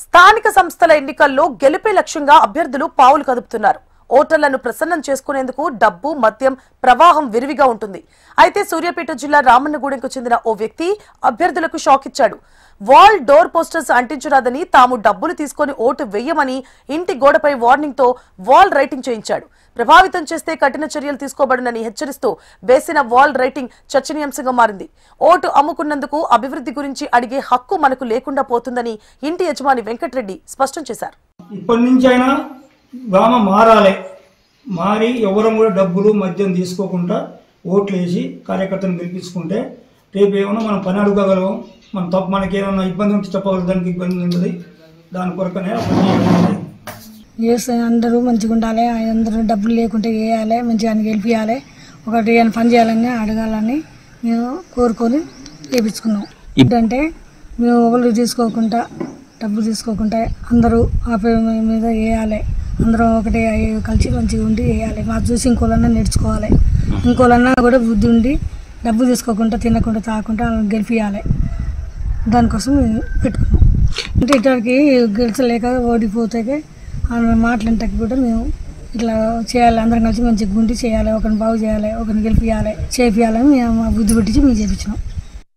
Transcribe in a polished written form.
స్థానిక సంస్థల ఎన్నికల్లో గెలుపే లక్ష్యంగా అభ్యర్థులు పావులు కదుపుతున్నారు. ఓటర్లను ప్రసన్నం చేసుకునేందుకు డబ్బు, మద్యం ప్రవాహం విరివిగా ఉంటుంది. అయితే సూర్యాపేట జిల్లా రామన్నగూడెంకు చెందిన ఓ వ్యక్తి అభ్యర్థులకు షాక్ ఇచ్చాడు. వాల్ డోర్ పోస్టర్స్ అంటించరాదని, తాము డబ్బులు తీసుకొని ఓటు వేయమని ఇంటి గోడపై వార్నింగ్ తో వాల్ రైటింగ్ చేయించాడు. ప్రభావితం చేస్తే కఠిన చర్యలు తీసుకోబడునని హెచ్చరిస్తూ వేసిన వాల్ రైటింగ్ చర్చనీయాంశంగా మారింది. ఓటు అమ్ముకున్నందుకు అభివృద్ధి గురించి అడిగే హక్కు మనకు లేకుండా పోతుందని ఇంటి యజమాని వెంకటరెడ్డి స్పష్టం చేశారు. ఇప్పటి నుంచి అయినా గ్రామం మారి ఎవరం కూడా డబ్బులు మద్యం తీసుకోకుండా ఓట్లు వేసి కార్యకర్తను గెలిపించుకుంటే రేపు ఏమన్నా మనం పని అడగగలం, మన తప్పు మనకేమన్నా ఇబ్బంది ఉంటే చెప్పగలదానికి ఇబ్బంది ఉంటుంది. దాని కొరకనే అందరూ మంచిగా ఉండాలి, అందరూ డబ్బులు లేకుంటే వేయాలి, మంచిగా గెలిపించాలి, ఒకటి ఏమైనా పని చేయాలని అడగాలని మేము కోరుకొని వేయించుకున్నాం. ఏంటంటే మేము ఒకరు తీసుకోకుండా డబ్బులు తీసుకోకుండా అందరూ ఆ మీద వేయాలి, అందరూ ఒకటే కలిసి మంచిగా ఉండి వేయాలి. మాకు చూసి ఇంకోళ్ళన్నా నేర్చుకోవాలి, ఇంకోళ్ళన్నా కూడా బుద్ధి ఉండి డబ్బు తీసుకోకుండా తినకుండా తాకుండా గెలిపించాలి. దానికోసం మేము పెట్టుకున్నాం. అంటే ఇక్కడికి గెలిచలేక ఓడిపోతే మాటలంటే కూడా మేము ఇట్లా చేయాలి, అందరం కలిసి మంచిగా గుండి చేయాలి, ఒకరిని బాగు చేయాలి, ఒకరిని గెలిపించాలి, చేయాలని మేము బుద్ధి పెట్టించి మేము చేయించినాం.